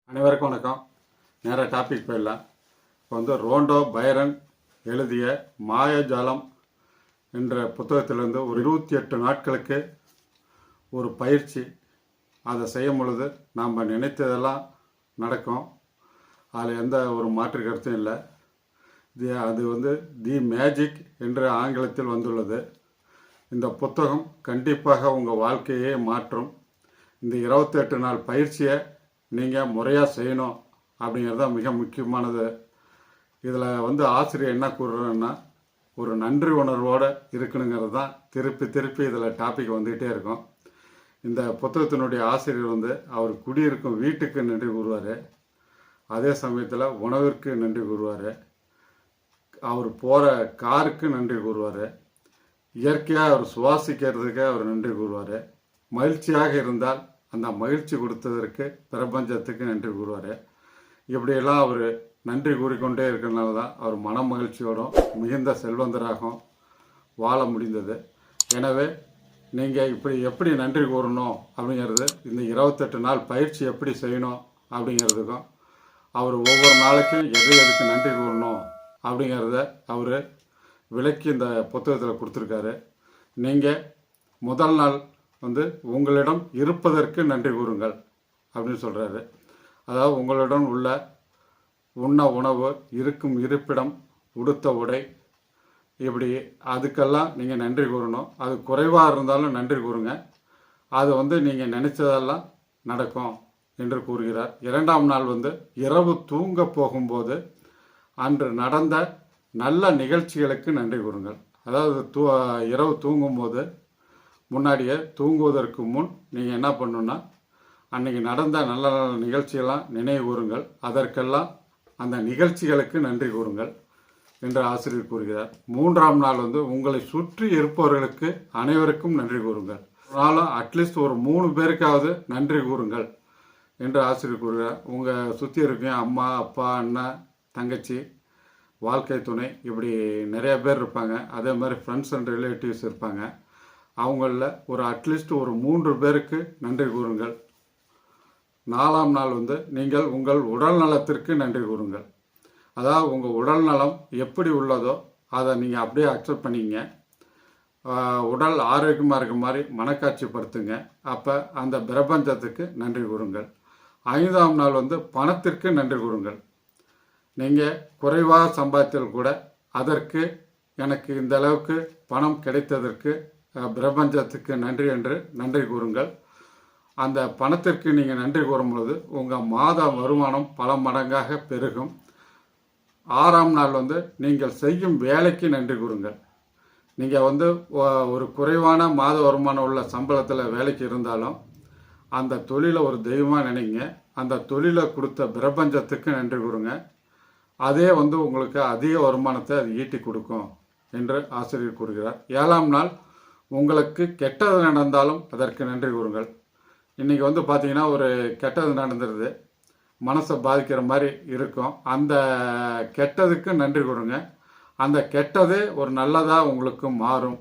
அனைவருக்கும் வணக்கம். நேராக டாபிக் போயிடலாம். இப்போ ரோண்டோ பைரன் எழுதிய மாயாஜாலம் என்ற புத்தகத்திலிருந்து ஒரு 28 நாட்களுக்கு ஒரு பயிற்சி. அதை செய்யும் பொழுது நாம் நினைத்ததெல்லாம் நடக்கும். அதில் எந்த ஒரு மாற்று கருத்தும் இல்லை. அது தி மேஜிக் என்று ஆங்கிலத்தில் வந்துள்ளது. இந்த புத்தகம் கண்டிப்பாக உங்கள் வாழ்க்கையே மாற்றும். இந்த 28 நாள் பயிற்சியை நீங்கள் முறையாக செய்யணும் அப்படிங்கிறது தான் மிக முக்கியமானது. இதில் ஆசிரியர் என்ன கூறுறேன்னா, ஒரு நன்றி உணர்வோடு இருக்கணுங்கிறது தான் திருப்பி இதில் டாபிக் வந்துக்கிட்டே இருக்கும். இந்த புத்தகத்தினுடைய ஆசிரியர் அவர் குடியிருக்கும் வீட்டுக்கு நன்றி கூறுவார். அதே சமயத்தில் உணவிற்கு நன்றி கூறுவார். அவர் போகிற காருக்கு நன்றி கூறுவார். இயற்கையாக அவர் சுவாசிக்கிறதுக்கு அவர் நன்றி கூறுவார். மகிழ்ச்சியாக இருந்தால் அந்த மகிழ்ச்சி கொடுத்ததற்கு பிரபஞ்சத்துக்கு நன்றி கூறுவார். இப்படியெல்லாம் அவர் நன்றி கூறிக்கொண்டே இருக்கிறனால தான் அவர் மன மகிழ்ச்சியோடும் மிகுந்த செல்வந்தராகவும் வாழ முடிந்தது. எனவே நீங்கள் இப்படி எப்படி நன்றி கூறணும் அப்படிங்கிறது, இந்த 28 நாள் பயிற்சி எப்படி செய்யணும் அப்படிங்கிறதுக்கும், அவர் ஒவ்வொரு நாளைக்கும் எதுக்கு நன்றி கூறணும் அப்படிங்கிறத அவர் விளக்கி இந்த புத்தகத்தில் கொடுத்துருக்காரு. நீங்கள் முதல் நாள் உங்களிடம் இருப்பதற்கு நன்றி கூறுங்கள் அப்படின்னு சொல்கிறாரு. அதாவது உங்களிடம் உள்ள உண்ண உணவு, இருக்கும் இருப்பிடம், உடுத்த உடை, இப்படி அதுக்கெல்லாம் நீங்கள் நன்றி கூறணும். அது குறைவாக இருந்தாலும் நன்றி கூறுங்க. அது நீங்கள் நினைச்சதெல்லாம் நடக்கும் என்று கூறுகிறார். 2ஆம் நாள் இரவு தூங்க போகும்போது அன்று நடந்த நல்ல நிகழ்ச்சிகளுக்கு நன்றி கூறுங்கள். அதாவது இரவு தூங்கும்போது முன்னாடியே தூங்குவதற்கு முன் நீங்கள் என்ன பண்ணணுன்னா, அன்றைக்கி நடந்த நல்ல நல்ல நிகழ்ச்சியெல்லாம் நினைவு கூறுங்கள். அதற்கெல்லாம் அந்த நிகழ்ச்சிகளுக்கு நன்றி கூறுங்கள் என்று ஆசிரியர் கூறுகிறார். 3ஆம் நாள் உங்களை சுற்றி இருப்பவர்களுக்கு அனைவருக்கும் நன்றி கூறுங்கள். நாளும் அட்லீஸ்ட் ஒரு 3 பேருக்காவது நன்றி கூறுங்கள் என்று ஆசிரியர் கூறுகிறார். உங்கள் சுற்றி இருக்க அம்மா, அப்பா, அண்ணன், தங்கச்சி, வாழ்க்கை துணை, இப்படி நிறைய பேர் இருப்பாங்க. அதே மாதிரி ஃப்ரெண்ட்ஸ் அண்ட் ரிலேட்டிவ்ஸ் இருப்பாங்க. அவங்களில் ஒரு அட்லீஸ்ட் ஒரு 3 பேருக்கு நன்றி கூறுங்கள். 4ஆம் நாள் நீங்கள் உங்கள் உடல் நலத்திற்கு நன்றி கூறுங்கள். அதாவது உங்கள் உடல் நலம் எப்படி உள்ளதோ அதை நீங்கள் அப்படியே அக்செப்ட் பண்ணிங்க. உடல் ஆரோக்கியமாக இருக்க மாதிரி மனக்காட்சிப்படுத்துங்க. அப்போ அந்த பிரபஞ்சத்துக்கு நன்றி கூறுங்கள். 5ஆம் நாள் பணத்திற்கு நன்றி கூறுங்கள். நீங்கள் குறைவாக சம்பாதித்தால் கூட அதற்கு எனக்கு இந்த அளவுக்கு பணம் கிடைத்ததற்கு பிரபஞ்சத்துக்கு நன்றி என்று நன்றி கூறுங்கள். அந்த பணத்திற்கு நீங்கள் நன்றி கூறும்பொழுது உங்கள் மாத வருமானம் பல மடங்காக பெருகும். 6ஆம் நாள் நீங்கள் செய்யும் வேலைக்கு நன்றி கூறுங்கள். நீங்கள் ஒரு குறைவான மாத வருமானம் உள்ள சம்பளத்தில் வேலைக்கு இருந்தாலும் அந்த தொழிலை ஒரு தெய்வமாக நினைங்க. அந்த தொழிலை கொடுத்த பிரபஞ்சத்துக்கு நன்றி கூறுங்க. அதே உங்களுக்கு அதிக வருமானத்தை அது ஈட்டி கொடுக்கும் என்று ஆசிரியர் கூறுகிறார். 7ஆம் நாள் உங்களுக்கு கெட்டது நடந்தாலும் அதற்கு நன்றி கூறுங்கள். இன்றைக்கி பார்த்தீங்கன்னா ஒரு கெட்டது நடந்துடுது, மனசை பாதிக்கிற மாதிரி இருக்கும். அந்த கெட்டதுக்கு நன்றி கூறுங்க. அந்த கெட்டதே ஒரு நல்லதாக உங்களுக்கு மாறும்.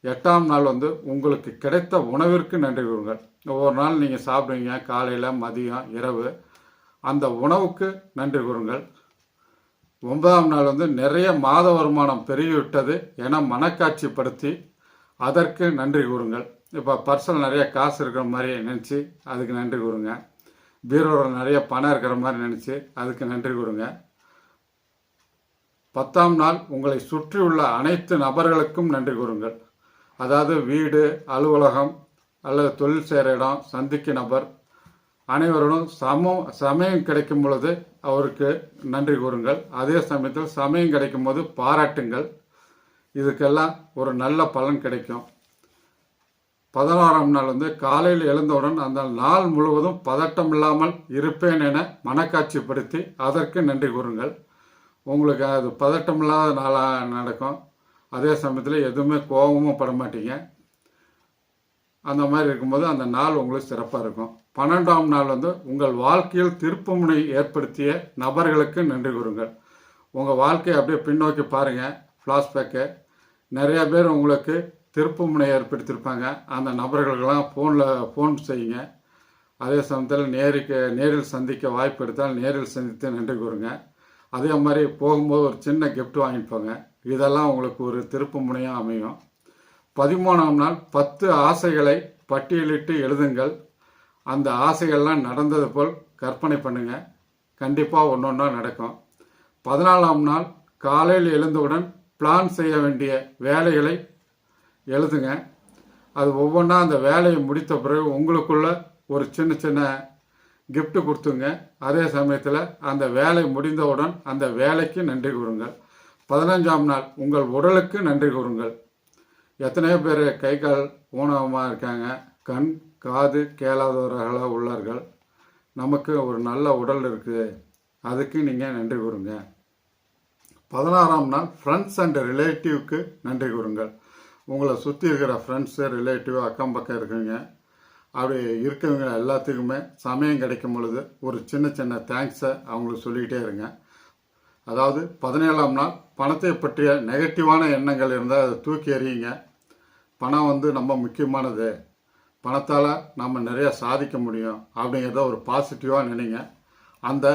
8ஆம் நாள் உங்களுக்கு கிடைத்த உணவிற்கு நன்றி கூறுங்கள். ஒவ்வொரு நாள் நீங்கள் சாப்பிடுவீங்க, காலையில், மதியம், இரவு. அந்த உணவுக்கு நன்றி கூறுங்கள். 9ஆம் நாள் நிறைய மாத வருமானம் பெருகிவிட்டது என மனக்காட்சிப்படுத்தி அதற்கு நன்றி கூறுங்கள். இப்போ பர்ஸில் நிறைய காசு இருக்கிற மாதிரி நினச்சி அதுக்கு நன்றி கூறுங்க. பீரோவில் நிறைய பணம் இருக்கிற மாதிரி நினச்சி அதுக்கு நன்றி கூறுங்க. 10ஆம் நாள் உங்களை சுற்றியுள்ள அனைத்து நபர்களுக்கும் நன்றி கூறுங்கள். அதாவது வீடு, அலுவலகம் அல்லது தொழில் செய்கிற இடம், சந்திக்கும் நபர் அனைவருடன் சமயம் கிடைக்கும் பொழுது அவருக்கு நன்றி கூறுங்கள். அதே சமயத்தில் சமயம் கிடைக்கும் போது பாராட்டுங்கள். இதுக்கெல்லாம் ஒரு நல்ல பலன் கிடைக்கும். 16ஆம் நாள் காலையில் எழுந்தவுடன் அந்த நாள் முழுவதும் பதட்டம் இல்லாமல் இருப்பேன் என மனக்காட்சிப்படுத்தி அதற்கு நன்றி கூறுங்கள். உங்களுக்கு அது பதட்டம் இல்லாத நாளாக நடக்கும். அதே சமயத்தில் எதுவுமே கோபமும் பட மாட்டீங்க. அந்த மாதிரி இருக்கும்போது அந்த நாள் உங்களுக்கு சிறப்பாக இருக்கும். 12ஆம் நாள் உங்கள் வாழ்க்கையில் திருப்புமுனை ஏற்படுத்திய நபர்களுக்கு நன்றி கூறுங்கள். உங்கள் வாழ்க்கையை அப்படியே பின்னோக்கி பாருங்கள், ஃப்ளாஷ்பேக்கு. நிறைய பேர் உங்களுக்கு திருப்புமுனை ஏற்படுத்தியிருப்பாங்க. அந்த நபர்களுக்கெல்லாம் ஃபோன் செய்யுங்க. அதே சமயத்தில் நேரில் சந்திக்க வாய்ப்பு எடுத்தால் நேரில் சந்தித்து நன்றி கூறுங்க. அதே மாதிரி போகும்போது ஒரு சின்ன கிஃப்ட் வாங்கிட்டு போங்க. இதெல்லாம் உங்களுக்கு ஒரு திருப்பு முனையாக அமையும். 13ஆம் நாள் 10 ஆசைகளை பட்டியலிட்டு எழுதுங்கள். அந்த ஆசைகள்லாம் நடந்தது போல் கற்பனை பண்ணுங்க. கண்டிப்பாக ஒன்று ஒன்றா நடக்கும். 14ஆம் நாள் காலையில் எழுந்தவுடன் பிளான் செய்ய வேண்டிய வேலைகளை எழுதுங்க. அது ஒவ்வொன்றா அந்த வேலையை முடித்த பிறகு உங்களுக்குள்ள ஒரு சின்ன சின்ன கிஃப்ட் கொடுத்துங்க. அதே சமயத்தில் அந்த வேலை முடிந்தவுடன் அந்த வேலைக்கு நன்றி கூறுங்கள். 15ஆம் நாள் உங்கள் உடலுக்கு நன்றி கூறுங்கள். எத்தனையோ பேர் கை கால் ஊனமாக இருக்காங்க, கண் காது கேளாதவர்களாக உள்ளார்கள். நமக்கு ஒரு நல்ல உடல் இருக்குது, அதுக்கு நீங்கள் நன்றி கூறுங்க. 16ஆம் நாள் ஃப்ரெண்ட்ஸ் அண்ட் ரிலேட்டிவ்க்கு நன்றி கூறுங்கள். உங்களை சுற்றி இருக்கிற ஃப்ரெண்ட்ஸு ரிலேட்டிவ் அக்கம் பக்கம் இருக்குங்க, அப்படி இருக்கவங்க எல்லாத்துக்குமே சமயம் கிடைக்கும் பொழுது ஒரு சின்ன சின்ன தேங்க்ஸை அவங்களுக்கு சொல்லிக்கிட்டே இருங்க. அதாவது 17ஆம் நாள் பணத்தை பற்றிய நெகட்டிவான எண்ணங்கள் இருந்தால் அதை தூக்கி எறியுங்க. பணம் ரொம்ப முக்கியமானது, பணத்தால் நம்ம நிறைய சாதிக்க முடியும் அப்படிங்கிறத ஒரு பாசிட்டிவாக நினைங்க. அந்த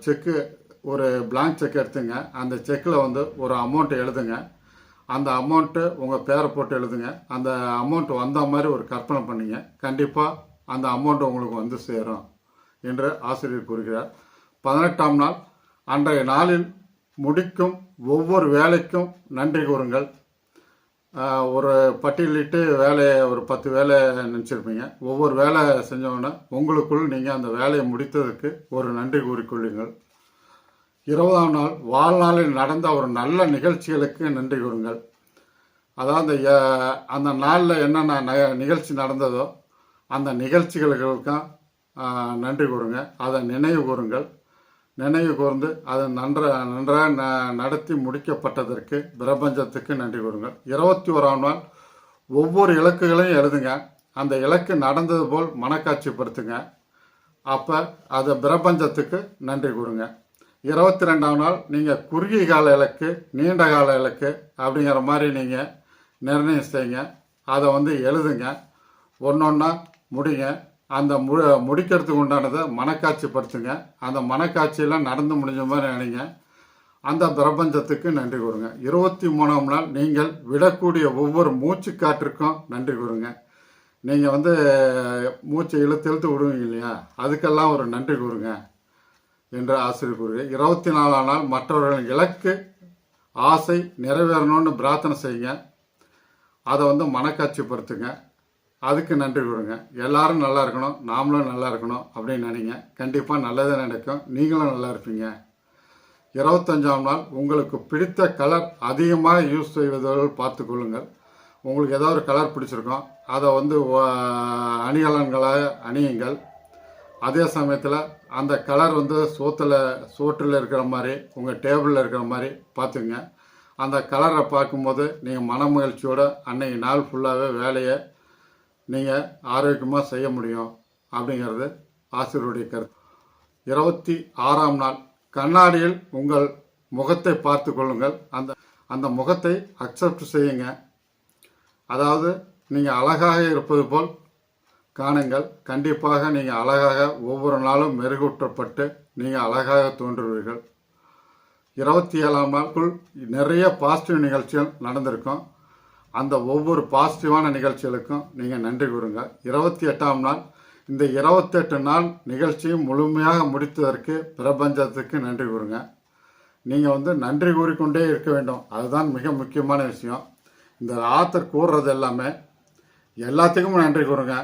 செக்கு ஒரு பிளாங்க் செக் எடுத்துங்க. அந்த செக்கில் ஒரு அமௌண்ட்டை எழுதுங்க. அந்த அமௌண்ட்டு உங்கள் பேரை போட்டு எழுதுங்க. அந்த அமௌண்ட் வந்த மாதிரி ஒரு கற்பனை பண்ணிங்க. கண்டிப்பாக அந்த அமௌண்ட் உங்களுக்கு சேரும் என்று ஆசிரியர் கூறுகிறார். 18ஆம் நாள் அன்றைய நாளில் முடிக்கும் ஒவ்வொரு வேலைக்கும் நன்றி கூறுங்கள். ஒரு பட்டியலிட்டு வேலையை ஒரு 10 வேலை நினச்சிருப்பீங்க. ஒவ்வொரு வேலை செஞ்சோன்னே உங்களுக்குள் நீங்கள் அந்த வேலையை முடித்ததுக்கு ஒரு நன்றி கூறிக்கொள்ளுங்கள். 20ஆம் நாள் வாழ்நாளில் நடந்த ஒரு நல்ல நிகழ்ச்சிகளுக்கு நன்றி கூறுங்கள். அதாவது அந்த நாளில் என்னென்ன நிகழ்ச்சி நடந்ததோ அந்த நிகழ்ச்சிகளுக்கும் நன்றி கூறுங்க. அதை நினைவு கூறுங்கள். நினைவு கூர்ந்து அதை நன்றாக நடத்தி முடிக்கப்பட்டதற்கு பிரபஞ்சத்துக்கு நன்றி கூறுங்கள். 21ஆம் நாள் ஒவ்வொரு இலக்குகளையும் எழுதுங்க. அந்த இலக்கு நடந்தது போல் மனக்காட்சிப்படுத்துங்க. அப்போ அதை பிரபஞ்சத்துக்கு நன்றி கூறுங்க. 22ஆம் நாள் நீங்கள் குறுகிய கால இலக்கு, நீண்ட கால இலக்கு அப்படிங்கிற மாதிரி நீங்கள் நிர்ணயம் செய்யுங்க. அதை எழுதுங்க. ஒன்றொன்னா முடிங்க. அந்த முடிக்கிறதுக்கு உண்டானதை மனக்காட்சிப்படுத்துங்க. அந்த மனக்காட்சியெல்லாம் நடந்து முடிஞ்ச மாதிரி நினைங்க. அந்த பிரபஞ்சத்துக்கு நன்றி கூறுங்க. 23ஆம் நாள் நீங்கள் விடக்கூடிய ஒவ்வொரு மூச்சு காற்றுக்கும் நன்றி கூறுங்க. நீங்கள் மூச்சை இழுத்து விடுவீங்க இல்லையா, அதுக்கெல்லாம் ஒரு நன்றி கூறுங்க என்று ஆசிரியர் கூறுகிறார். 24ஆம் நாள் மற்றவர்களின் இலக்கு ஆசை நிறைவேறணும்னு பிரார்த்தனை செய்யுங்க. அதை மனக்காட்சிப்படுத்துங்க. அதுக்கு நன்றி கூறுங்க. எல்லாரும் நல்லா இருக்கணும், நாமளும் நல்லா இருக்கணும் அப்படின்னு நினைங்க. கண்டிப்பாக நல்லதே நடக்கும், நீங்களும் நல்லா இருப்பீங்க. 25ஆம் நாள் உங்களுக்கு பிடித்த கலர் அதிகமாக யூஸ் செய்வதோடு பார்த்துக்கொள்ளுங்கள். உங்களுக்கு ஏதோ ஒரு கலர் பிடிச்சிருக்கோம், அதை அணிகலன்களாக அணியுங்கள். அதே சமயத்தில் அந்த கலர் சோற்றில் இருக்கிற மாதிரி உங்கள் டேபிளில் இருக்கிற மாதிரி பார்த்துங்க. அந்த கலரை பார்க்கும்போது நீங்கள் மன மகிழ்ச்சியோடு அன்னைக்கு நாள் ஃபுல்லாகவே வேலையை நீங்கள் ஆரோக்கியமாக செய்ய முடியும் அப்படிங்கிறது ஆசிரியருடைய கருத்து. 26ஆம் நாள் கண்ணாடியில் உங்கள் முகத்தை பார்த்து கொள்ளுங்கள். அந்த முகத்தை அக்செப்ட் செய்யுங்க. அதாவது நீங்கள் அழகாக இருப்பது போல் காணுங்கள். கண்டிப்பாக நீங்கள் அழகாக ஒவ்வொரு நாளும் மெருகூட்டப்பட்டு நீங்கள் அழகாக தோன்றுவீர்கள். 27ஆம் நாளுக்குள் நிறைய பாசிட்டிவ் நிகழ்ச்சிகள் நடந்திருக்கும். அந்த ஒவ்வொரு பாசிட்டிவான நிகழ்ச்சிகளுக்கும் நீங்கள் நன்றி கூறுங்க. 28ஆம் நாள் இந்த 28 நாள் நிகழ்ச்சியும் முழுமையாக முடித்ததற்கு பிரபஞ்சத்துக்கு நன்றி கூறுங்க. நீங்கள் நன்றி கூறிக்கொண்டே இருக்க வேண்டும். அதுதான் மிக முக்கியமான விஷயம். இந்த ஆத்தர் கூறுறது எல்லாமே எல்லாத்துக்கும் நன்றி கூறுங்க.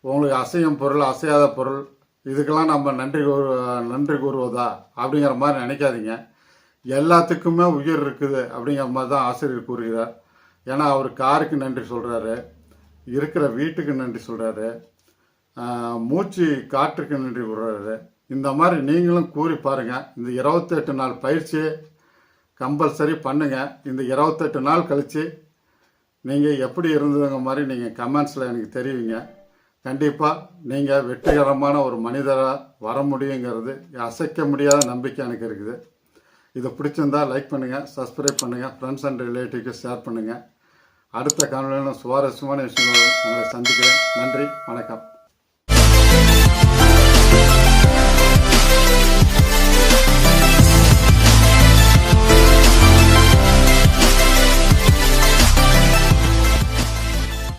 உங்களுக்கு அசையும் பொருள், அசையாத பொருள், இதுக்கெல்லாம் நம்ம நன்றி கூறுவதா அப்படிங்கிற மாதிரி நினைக்காதீங்க. எல்லாத்துக்குமே உயிர் இருக்குது அப்படிங்கிற மாதிரி தான் ஆசிரியர் கூறுகிறார். ஏன்னா அவர் காருக்கு நன்றி சொல்கிறாரு, இருக்கிற வீட்டுக்கு நன்றி சொல்கிறாரு, மூச்சு காற்றுக்கு நன்றி கூறுறாரு. இந்த மாதிரி நீங்களும் கூறி பாருங்கள். இந்த 28 நாள் பயிற்சியை கம்பல்சரி பண்ணுங்கள். இந்த 28 நாள் கழித்து நீங்கள் எப்படி இருந்ததுங்க மாதிரி நீங்கள் கமெண்ட்ஸில் எனக்கு தெரிவிங்க. கண்டிப்பாக நீங்கள் வெற்றிகரமான ஒரு மனிதராக வர முடியுங்கிறது அசைக்க முடியாத நம்பிக்கை எனக்கு இருக்குது. இதை பிடிச்சிருந்தால் லைக் பண்ணுங்கள், சப்ஸ்கிரைப் பண்ணுங்கள், ஃப்ரெண்ட்ஸ் அண்ட் ரிலேட்டிவ்க்கு ஷேர் பண்ணுங்கள். அடுத்த காணொலியில் சுவாரஸ்யமான விஷயங்கள் உங்களை சந்திக்கிறேன். நன்றி, வணக்கம்.